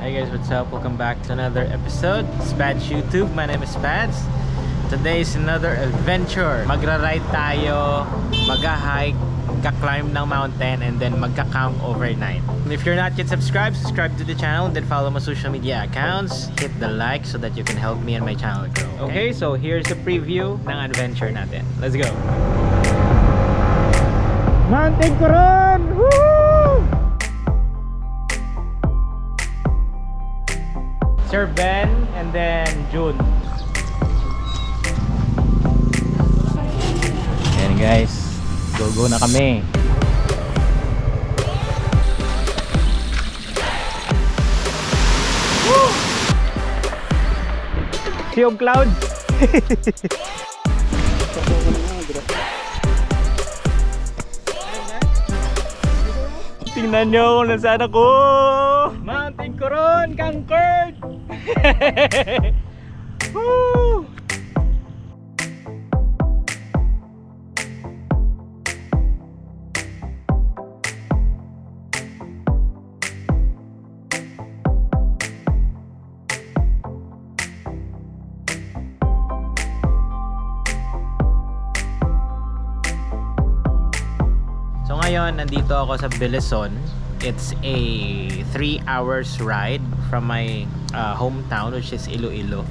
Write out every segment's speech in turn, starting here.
Hey guys, what's up? Welcome back to another episode. Spads YouTube. My name is Spads. Today is another adventure. Magra-ride tayo, magha-hike, magka-climb ng mountain, and then magka-camp overnight. And if you're not yet subscribed, subscribe to the channel, then follow my social media accounts. Hit the like so that you can help me and my channel grow. Okay, so here's a preview ng adventure natin. Let's go! Mountain Coron! Woo! Sir Ben and then June. Ayan guys, go na kami. Woo! Sea of clouds. Tingnan nyo kung nasaan ako. Mountain Coron conquered. Woo! So ngayon, nandito ako sa Bileson. It's a 3 hours ride from my hometown, which is Iloilo.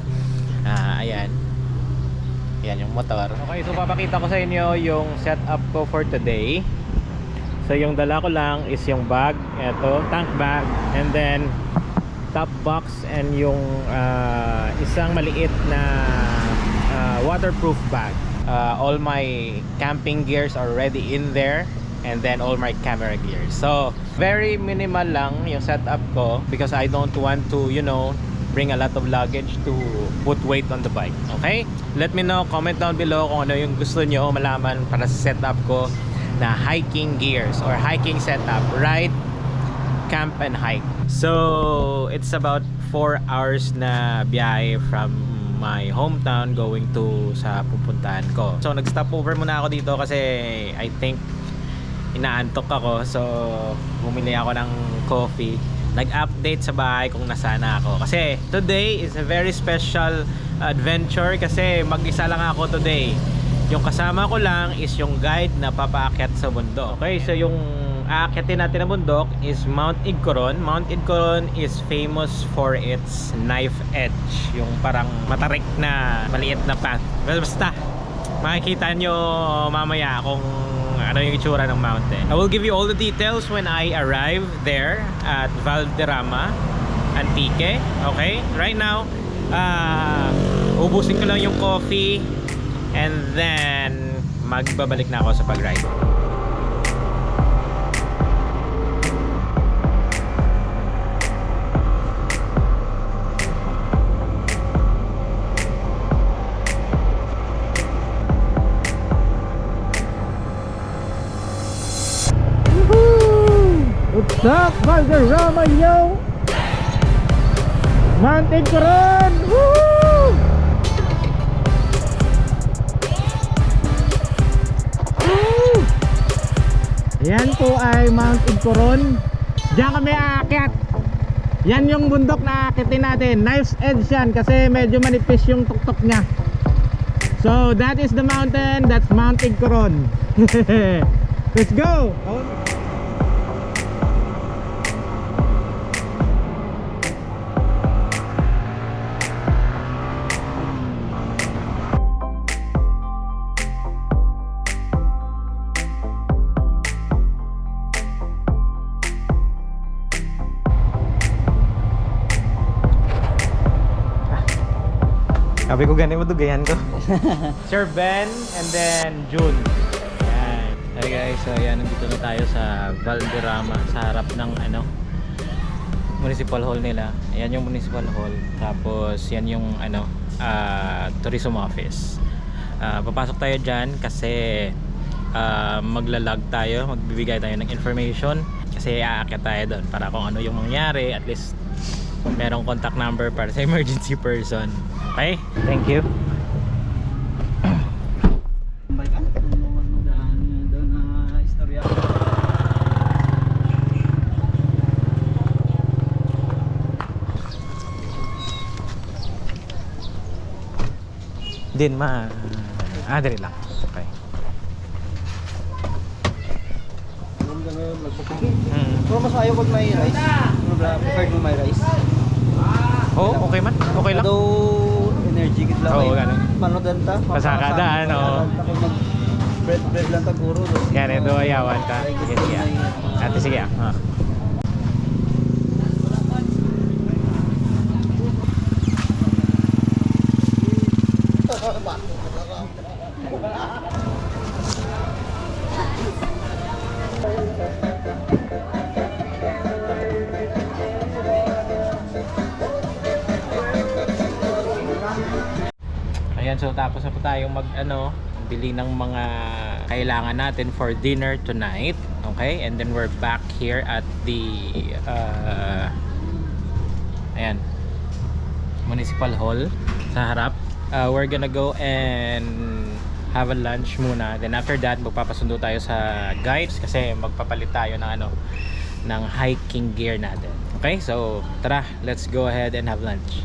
Ayan. Ayan yung motor. Okay, so papakita ko sa inyo yung setup ko for today. So yung dala ko lang is yung bag. Ito, tank bag. And then top box and yung isang maliit na waterproof bag. All my camping gears are already in there. And then all my camera gear. So very minimal lang yung setup ko because I don't want to, you know, bring a lot of luggage to put weight on the bike. Okay? Let me know, comment down below kung ano yung gusto nyo malaman para sa setup ko na hiking gears or hiking setup. Ride, camp, and hike. So it's about 4 hours na biyahe from my hometown going to sa pupuntahan ko. So nag-stop over muna ako dito kasi I think inaantok ako, so bumili ako ng coffee, nag-update sa bahay kung nasaan na ako kasi today is a very special adventure kasi mag-isa lang ako today. Yung kasama ko lang is yung guide na papaakyat sa bundok. Okay, so yung aakyatin natin na bundok is Mount Igcoron. Mount Igcoron is famous for its knife edge, yung parang matarik na maliit na path. Basta makikita nyo mamaya kung ano yung itsura ng mountain. I will give you all the details when I arrive there at Valderrama Antique. Okay? Right now, ubusin ko lang yung coffee and then magbabalik na ako sa pag-ride. What's up, Valderrama, yo? Mountain Coron! Woo! Woo! Yan po ay Mountain Coron. Diyan kami aakyat. Yan yung bundok na aakitin natin. Knife's edge yan kasi medyo manipis yung tuktok niya. So that is the mountain. That's Mountain Coron. Let's go! Sabi ko ganito dugayan ko. Sir Ben and then June. Ayan. Hey guys, so ayan, nandito na tayo sa Valderrama sa harap ng municipal hall nila. Ayan yung municipal hall. Tapos yan yung tourism office. Papasok tayo dyan kasi maglalag tayo, magbibigay tayo ng information kasi aakyat tayo doon para kung ano yung mangyari, at least merong contact number para sa emergency person. Okay, thank you. Din ma... dali lang. Okay. Pero mas ayaw pag may rice. Preferred mo may rice. Oo, okay man. Okay lang. Although energy gid lang. Oo, ganun. Mano danta. Pasakada, ano. Bread lang taguro. Yan, ito ayawan ka. Sige, sige. Ate, sige. Ayan, so tapos na po tayong bili ng mga kailangan natin for dinner tonight. Okay? And then we're back here at the ayan, Municipal Hall sa harap. We're gonna go and have a lunch muna. Then after that, magpapasundo tayo sa guides kasi magpapalit tayo ng ng hiking gear natin. Okay? So, tara, let's go ahead and have lunch.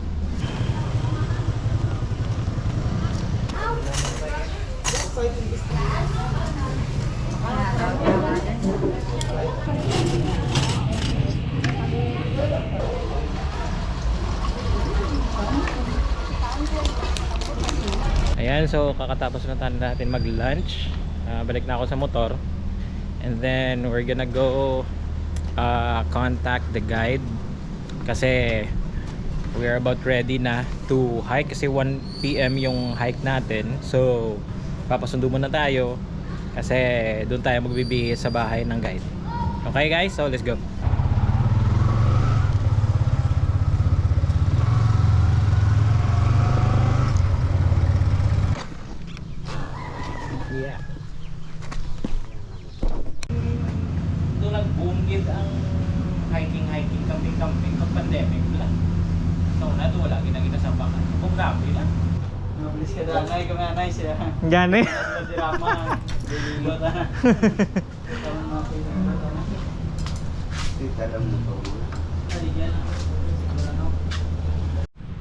Ayan, so kakatapos na natin mag-lunch. Balik na ako sa motor. And then we're gonna go contact the guide kasi we are about ready na to hike kasi 1 PM yung hike natin. So papasundo muna tayo kasi doon tayo magbibihis sa bahay ng guide. Okay guys, so let's go. Yeah. Doon nag-boom ang hiking, camping pag pandemic lang. So na doon wala ginagina sa bakan. Kung grabe lang. Mabilis ka na. Nay kami anay siya. Gani. Sa drama. Lilot na.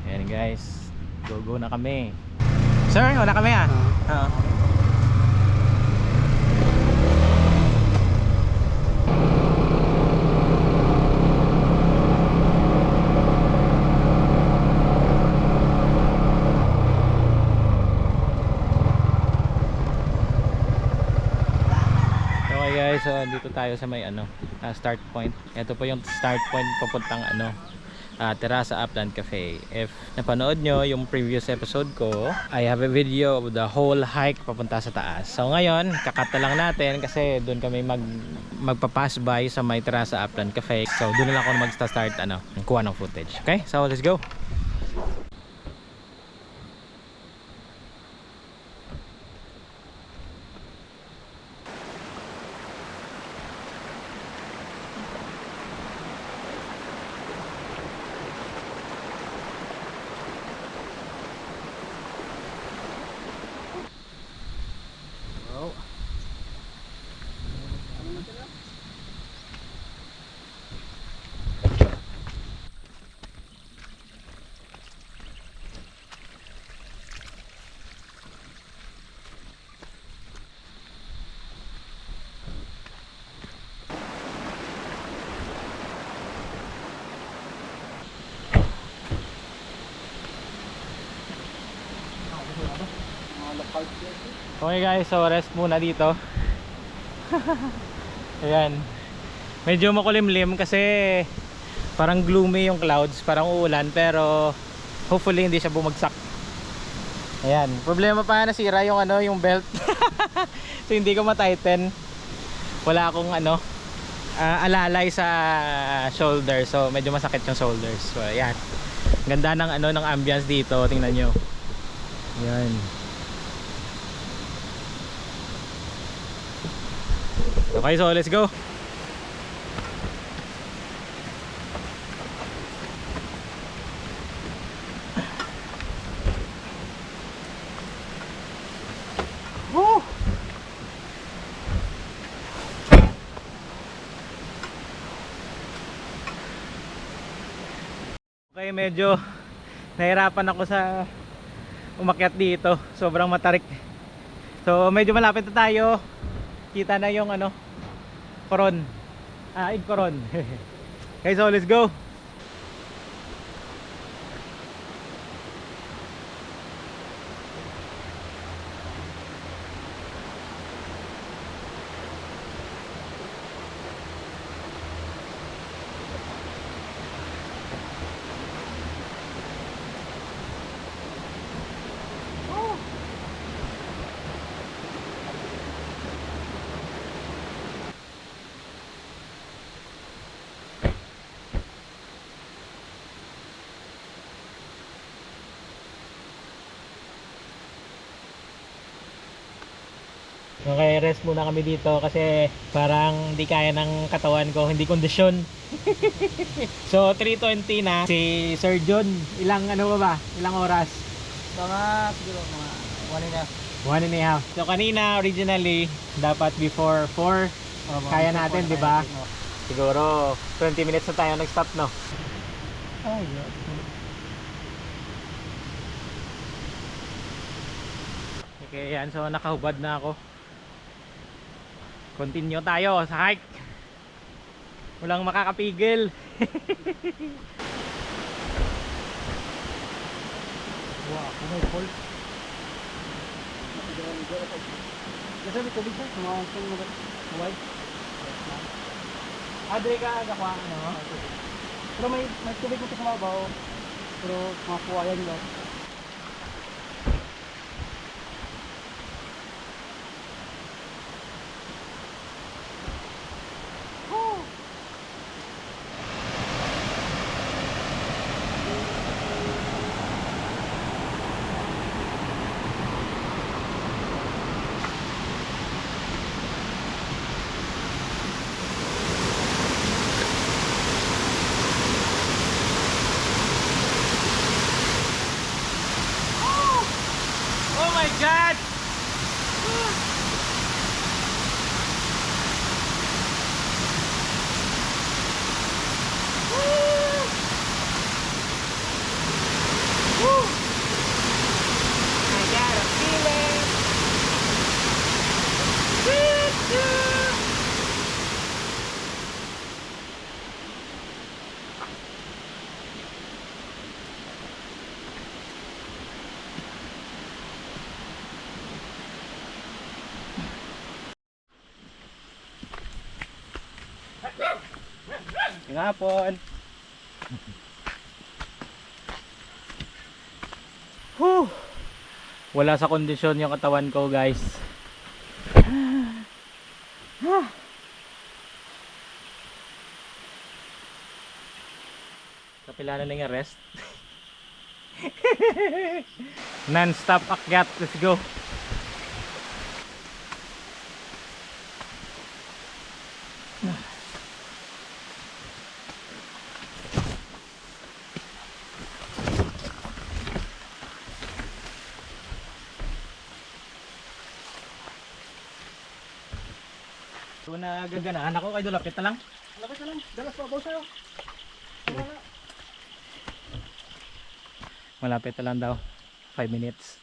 Ayan guys, go na kami. Sir, wala kami Okay guys, so dito tayo sa may start point. Ito po yung start point papuntang Terasa Upland Cafe. If napanood nyo yung previous episode ko, I have a video of the whole hike papunta sa taas. So ngayon, kakata lang natin kasi doon kami magpapass by sa may Terasa Upland Cafe. So doon na lang ako mag-start kuha ng footage. Okay, so let's go. Okay guys, so rest muna dito. Ayan. Medyo makulimlim kasi parang gloomy yung clouds, parang uulan pero hopefully hindi siya bumagsak. Ayan, problema pa nasira yung yung belt. So hindi ko ma-tighten. Wala akong alalay sa shoulder, so medyo masakit yung shoulders. So ayan. Ganda ng ng ambience dito, tingnan nyo. Ayan. Okay, so let's go. Woo! Okay, medyo nahirapan ako sa umakyat dito. Sobrang matarik. So medyo malapit na tayo. Kita na yung ano, Coron. Igcoron. Okay, so let's go. Okay, rest muna kami dito kasi parang hindi kaya ng katawan ko, hindi kondisyon. So 3:20 na si Sir John. Ilang ano ba? Ilang oras? Mga siguro mga 1.5. 1.5. So kanina originally dapat before 4 kaya natin, di ba? Siguro 20 minutes na tayo nag-stop, no? Ay, yeah. Okay, yan. So nakahubad na ako. Continue tayo sa hike. Walang makakapigil. Wow, may fall. Kasi may tubig siya, sumakang mga Adre ka agakuha, no? Pero may tubig mo sa kumabaw. Pero mga kuwayan lang. Oh my God! I got a feeling. Ngapon. Whew. Wala sa kondisyon yung katawan ko, guys. Kapila na lang yung rest. Non-stop akyat. Let's go. So nagaganaan ako, kay Dulapit na lang. Lapit na lang, dalas pa baw sa'yo. Malapit na lang daw. 5 minutes.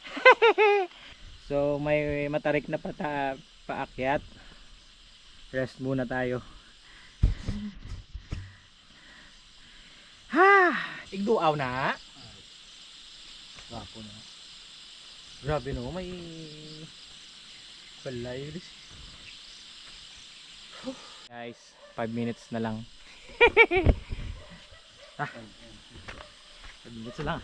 So may matarik na paakyat. Rest muna tayo. Igduaw na. Gapo na. Grabe no, may balay. Guys, 5 minutes na lang. 5 minutes na lang.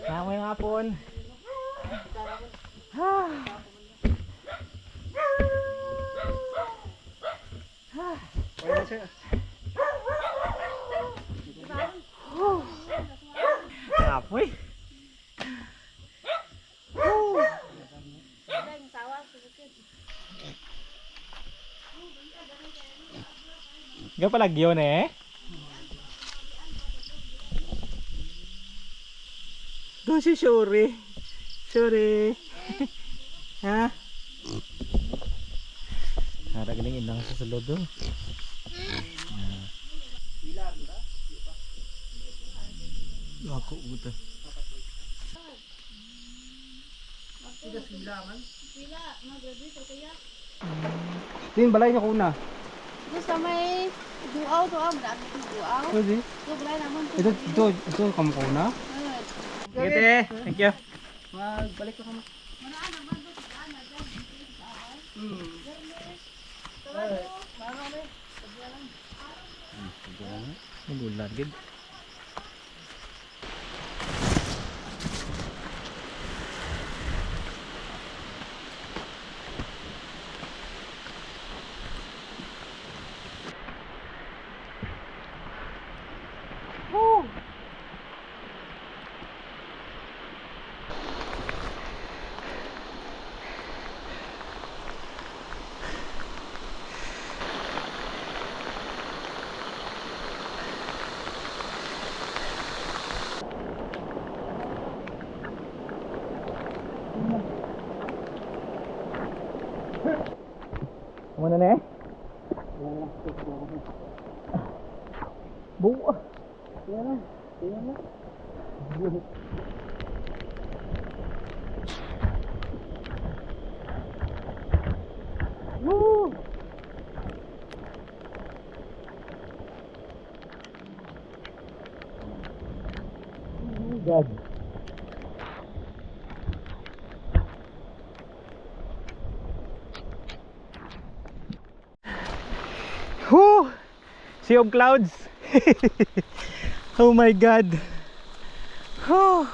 Ngayong hapon. Wala na siya. Apoy. Gapalagyo na eh. Doon si Shuri. Shuri. Ha? Harap galing ilang sa sulod doon. Ako buta. Din balay niyo kuna. Terus sampai duau tuh am dah duau. Pwede. Tu belai namun tu. Ito kamu kuna. Sige, thank you. Magbalik ka kamo. Magulat gid. Muna na eh. Buo. Yan lang. Woo! Oh God. Whew! Sea of clouds. Oh my God. Oh.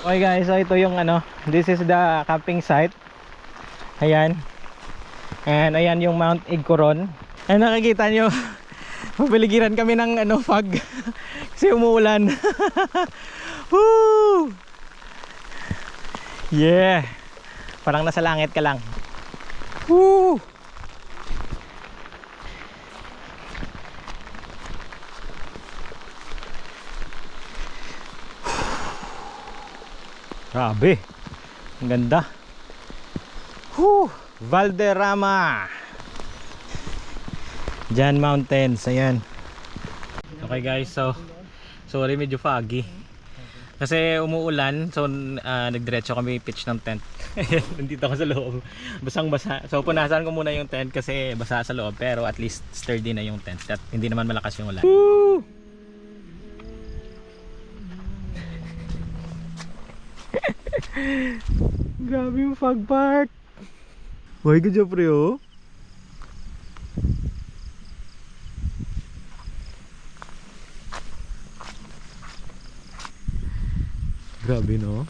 Okay guys, so ito yung ano, this is the camping site. Ayan. And ayan yung Mount Igcoron. Ay nakikita nyo, mapiligiran kami ng ano, fog. Kasi umuulan. Woo! Yeah. Parang nasa langit ka lang. Woo! Grabe. Ang ganda. Whew! Valderrama. Jan Mountains. Ayan. Okay guys, so sorry medyo foggy. Kasi umuulan, so nagdiretso kami pitch ng tent. Ayan, nandito ako sa loob. Basang basa. So punasan ko muna yung tent kasi basa sa loob, pero at least sturdy na yung tent at hindi naman malakas yung ulan. Woo! Grabe yung fog part. Uy, good job pre oh. Grabe no.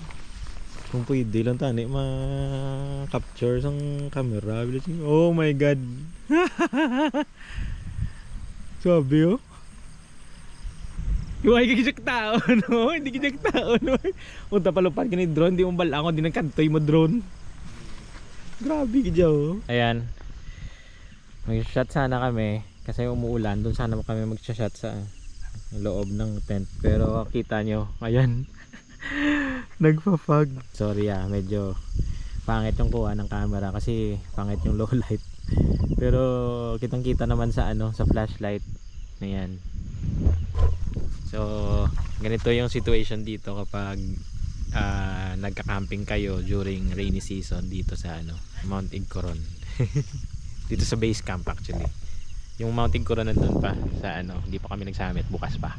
Kung pwede lang tani ma-capture sang camera. Oh my God. Grabe oh. Yung ay kikijak tao, no? Hindi kikijak tao, no? Punta palupad ka ni drone, di mo balangon, di nang kantoy mo drone. Grabe kidya, oh. Ayan. Mag-shot sana kami, kasi umuulan, doon sana kami mag-shot sa loob ng tent. Pero kita nyo, ayan. Nagpa-fog. Sorry medyo pangit yung kuha ng camera kasi pangit yung low light. Pero kitang kita naman sa ano, sa flashlight. Ayan. So ganito yung situation dito kapag nagka-camping kayo during rainy season dito sa ano, Mount Igcoron. Dito sa base camp actually. Yung Mount Igcoron nandun pa sa ano, hindi pa kami nag-summit, bukas pa.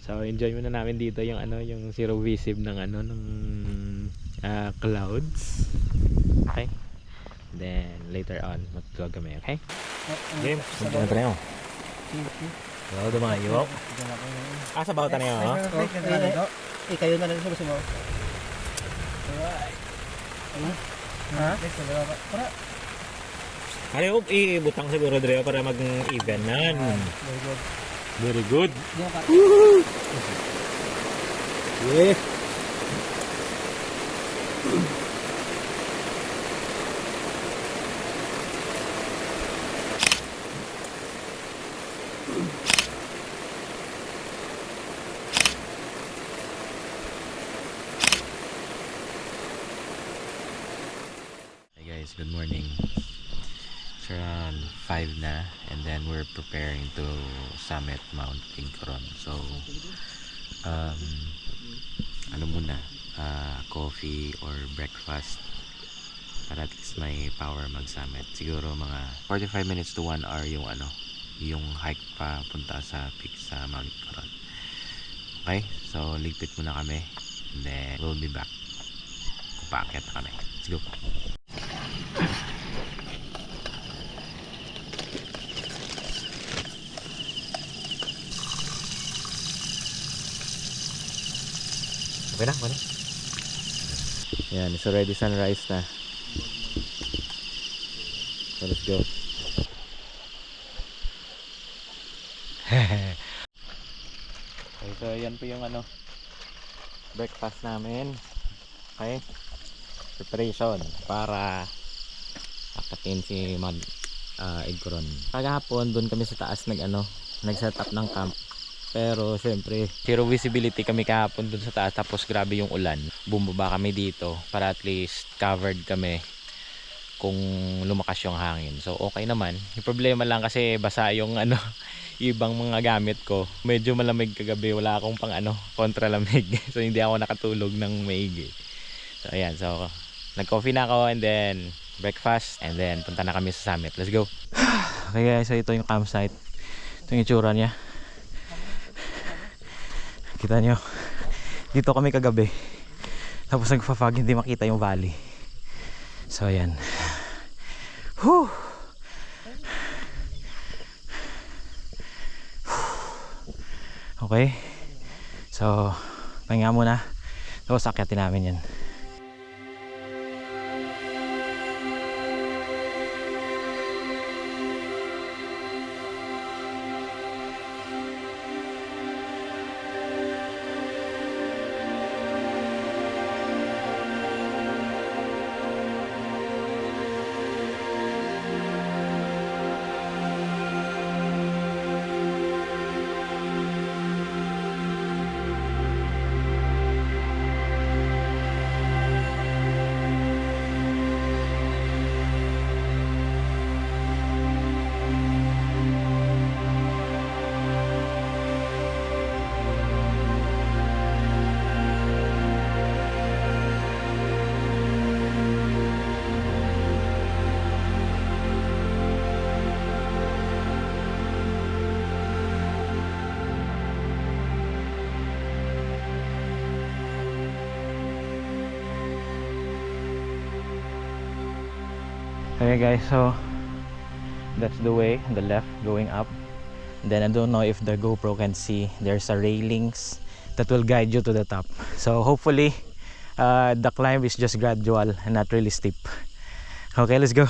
So enjoy muna namin dito yung ano, yung zero visible ng ano, ng clouds. Okay? Then later on mag-vlog kami, okay? Game, punta na tayo. Hello, dumayo. Sa bawat na yun, ha? Kayo na lang sa gusto mo. Ha? Para. Ano ibutang siguro Dre para mag-even nan. Very good. Very good. Di ba? Yeah. Hey guys, good morning. It's around 5 na and then we're preparing to summit Mount Igcoron. So ano muna, coffee or breakfast para at least may power mag-summit. Siguro mga 45 minutes to 1 hour yung yung hike pa punta sa peak sa Mount Igcoron. Okay, so ligpit muna kami and then we'll be back. Paakyat na kami. Let's go. Okay na, okay na. Yan, it's already sunrise na. So let's go. Okay, so yan po yung breakfast namin. Okay, preparation para akatin si Mount Igcoron. Kagahapon doon kami sa taas nag-set up ng camp. Pero syempre zero visibility kami kahapon dun sa taas, tapos grabe yung ulan. Bumaba kami dito para at least covered kami kung lumakas yung hangin. So okay naman. Yung problema lang kasi basa yung ibang mga gamit ko. Medyo malamig kagabi, wala akong pang kontralamig. So hindi ako nakatulog ng maigi. So ayan, so nag-coffee na ako and then breakfast and then punta na kami sa summit. Let's go. Okay guys, so ito yung campsite. Ito yung itsura niya. Kita nyo, dito kami kagabi, tapos nagpa-fog, hindi makita yung valley. So ayan. Whew. Okay, so pahinga muna, tapos akyatin namin yan. Okay guys, so that's the way, the left going up. Then I don't know if the GoPro can see, there's a railings that will guide you to the top. So hopefully the climb is just gradual and not really steep. Okay, let's go.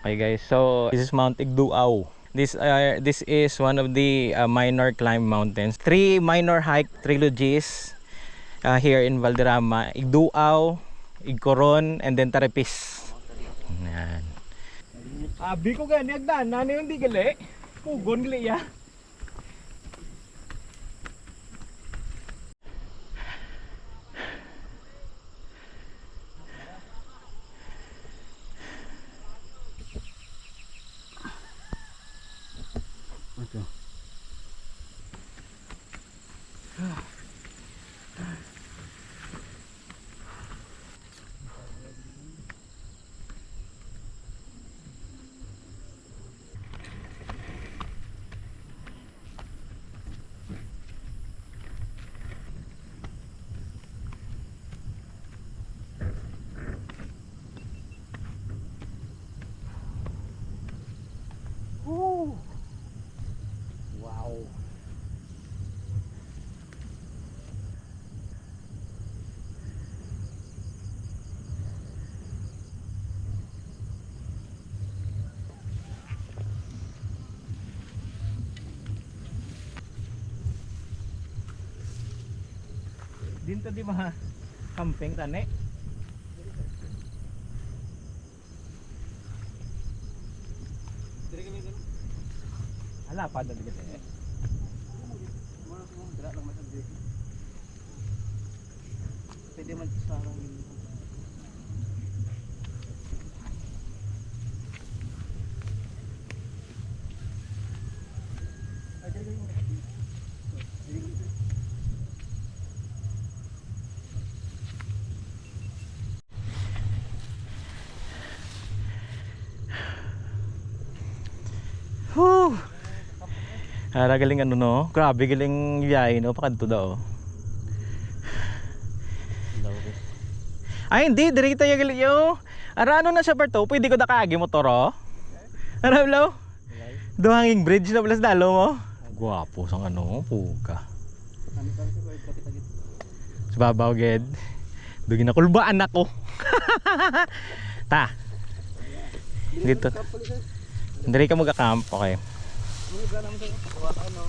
Okay guys, so this is Mount Igduaw. This is one of the minor climb mountains. 3 minor hike trilogies here in Valderrama: Igduaw, Igcoron, and then Tarepis. Yan. Abi ko gani agdan, nani yung di gali. Pugon gali ya. Okay. Wow. Dito di ba camping tane? Dire kami din. Ala pa dali kasi. Mga dira lang masabi. Pwede man sa sarang yun. Ay, dire kami. Dire kami. Whew. Ara galing ano no? Grabe galing biyahe no pakanto daw. Ay hindi, diri tayo galing yo. Ara ano na sa parto, pwede ko da kaagi motor oh. Ara blo? Duhanging bridge na plus dalo mo. Gwapo sang ano, puka. Kami sa ko kapitagit. Sa babaw ged. Dugi na kulbaan ako. Ta. Dito. Diri ka mag-camp, okay. Ano ga naman tayo? Kuha ka no.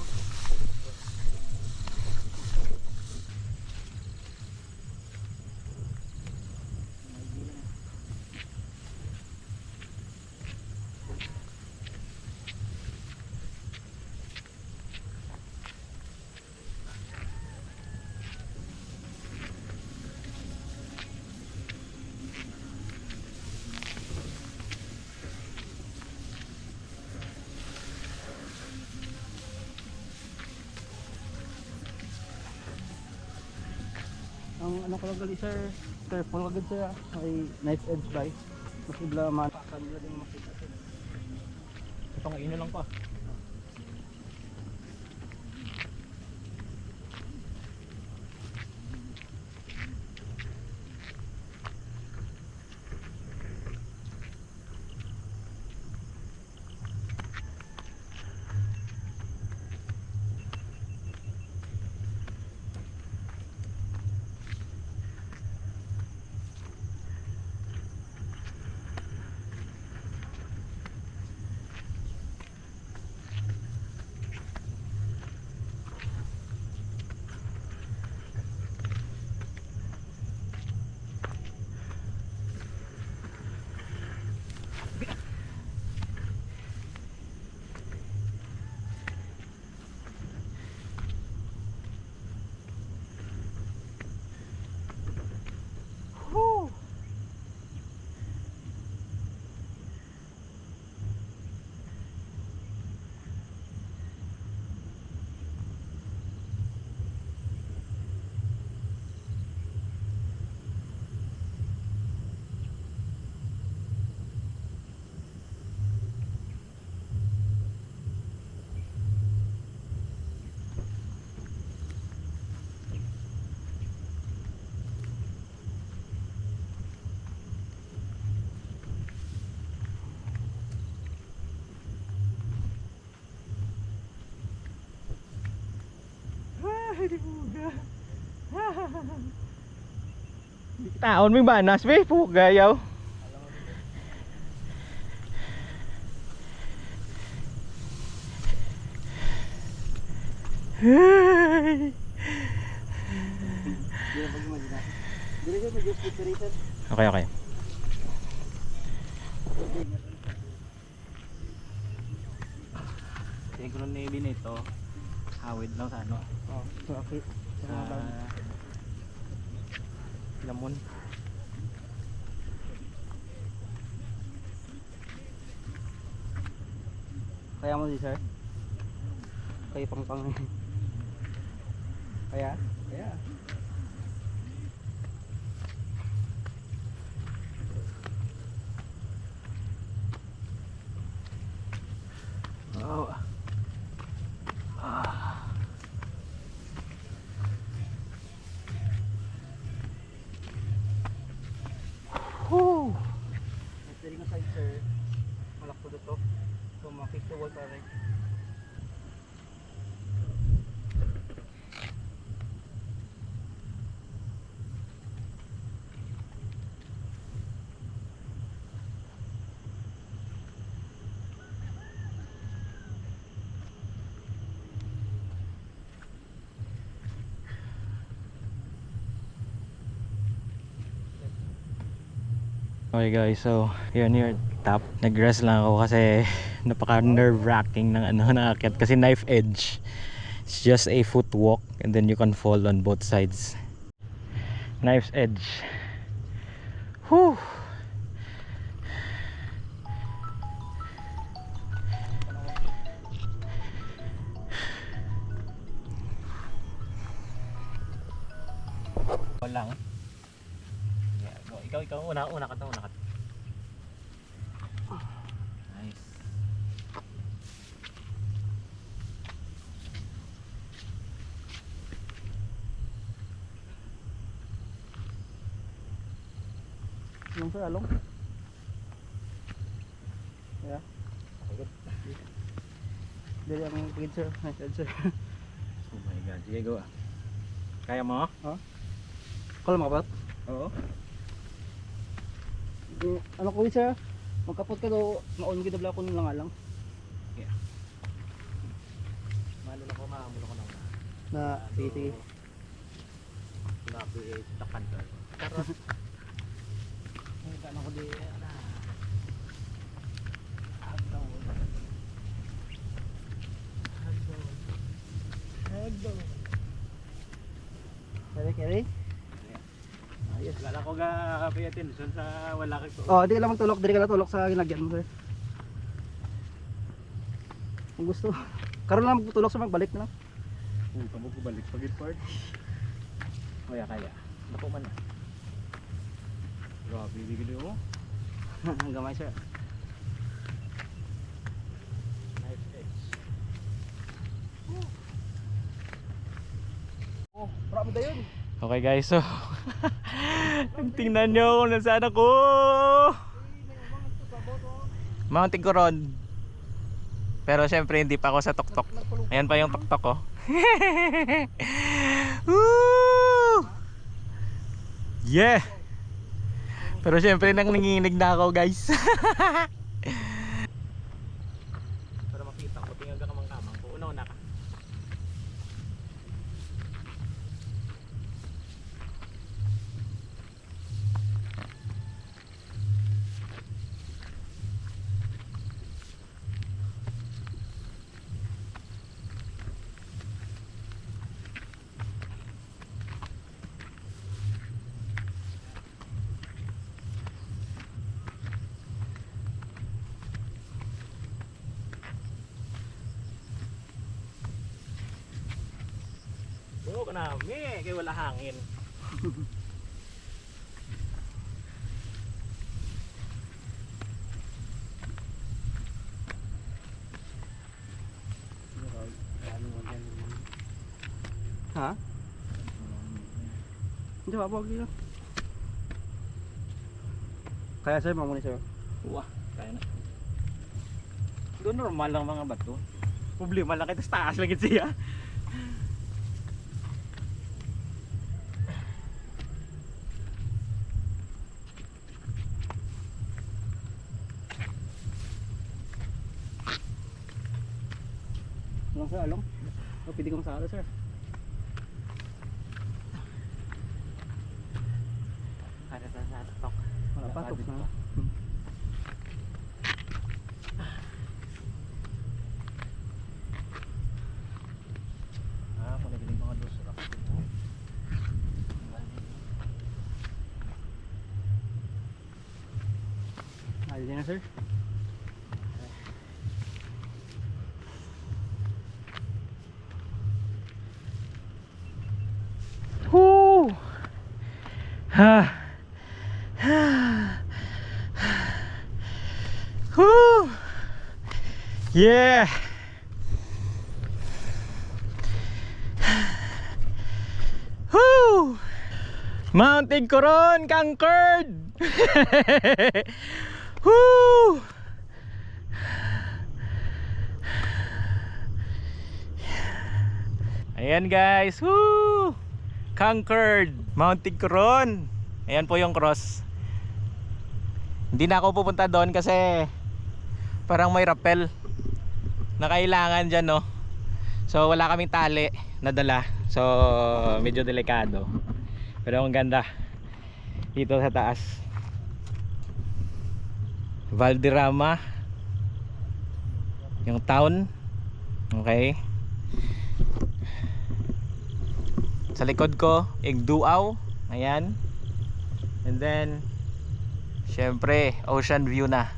Ang ano ko lang gali sir, careful agad siya. May knife edge ba? Mas ibla man kanila din makita sir. Ito nga ino lang pa. Taon mo ba nas be puga yaw. Dire pag imagine. Dire ka medyo filtered. Okay, okay. Tingin ko ng navy nito. Hawid lang sa ano. Oh, so okay. Sa lamon. Kaya mo di sir? Kaya pang Kaya? Kaya. Oh. Whew. Pwede nga side sir. Malakto dito. So mga 50 volt pa rin. Okay guys, so yun your top. Nag-rest lang ako kasi napaka nerve-wracking ng naakyat kasi knife edge. It's just a footwalk and then you can fall on both sides. Knife's edge. Whew. Lang. Yeah, go. Ikaw una ka. Nice. Yung sir, along. Yeah. Okay, good. Dali ang pagid sir. Nice edge sir. Oh my god, sige go. Kaya mo? Call mo ba? Oo. Ano ko sir? Magkapot ka do, maon gid bla ko lang nga lang. Yeah. Malo na ko na. Na sige. Sinabi takan ka. Pero ang ko di na. Agdo. Kere. Ayos. Wala ko ga pay attention sa wala kay to. Oh, di ka lang magtulok, di ka lang tulok sa ginagyan mo sir. Kung gusto. Karon lang magtulok sa magbalik na lang. Kamo ko balik pag part. Kaya. Nako man. Grabe bigil mo. Ang gamay sir. Knife edge. Oh, marami na yun. Okay guys, so tingnan nyo kung nasaan ako. Mountain Coron. Pero syempre hindi pa ako sa tuktok. Ayan pa yung tuktok ko. Woo! Yeah. Pero syempre nanginginig na ako guys. Para makita ko tingnan ka kamang-kamang ko. Una ka. Bungo ka na, kaya wala hangin. Ha? Hindi ba bawag dito? Kaya sir, mamuni sir. Wah, kaya na. Doon normal lang mga bato. Problema lang kita sa taas lagi siya. Along sir, along. O, pwede kong sara sir. Kaya sa tok. Wala pa, toks na. Kung nagaling mga dusura. Ayos din na sir. Woo! Ha. Woo! Yeah. Woo! Mountain Coron conquered. Woo! Ayan guys, woo! Conquered Mountain Coron. Ayan po yung cross. Hindi na ako pupunta doon kasi parang may rappel na kailangan dyan, no? So wala kaming tali na dala. So medyo delikado. Pero ang ganda dito sa taas. Valderrama, yung town. Okay, sa likod ko Igduaw, ayan. And then syempre ocean view na,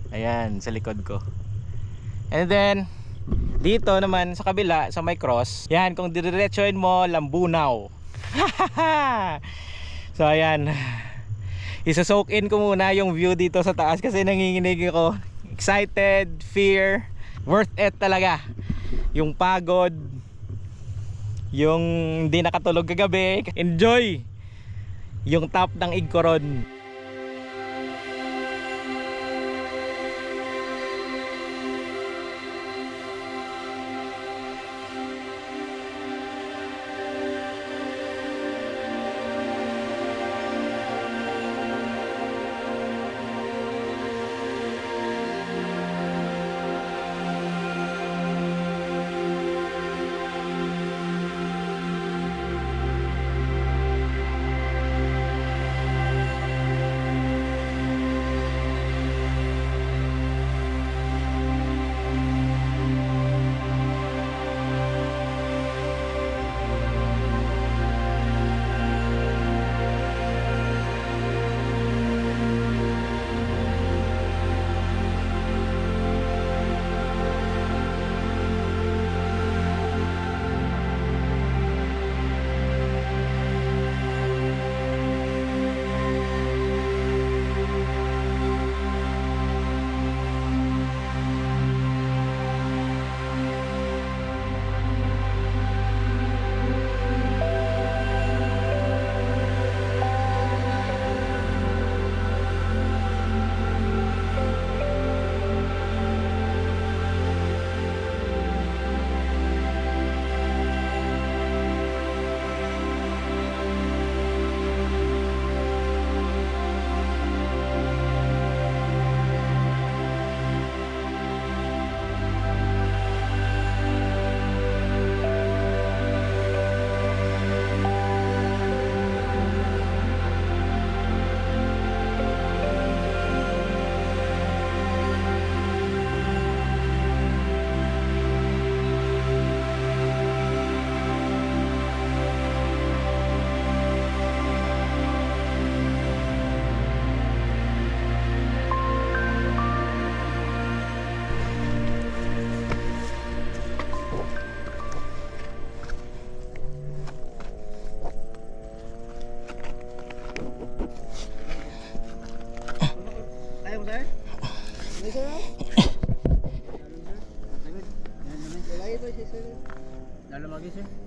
ayan sa likod ko. And then dito naman sa kabila, sa may cross, yan, kung didiretsuhin mo, Lambunaw. So ayan, isa-soak in ko muna yung view dito sa taas kasi nanginginig ako. Excited, fear, worth it talaga. Yung pagod, yung hindi nakatulog kagabi, enjoy yung top ng Igcoron.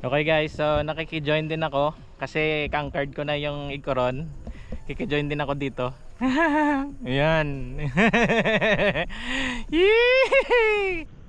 Okay guys, so nakiki-join din ako kasi conquered ko na yung Igcoron. Kiki-join din ako dito. Ayan. Yee!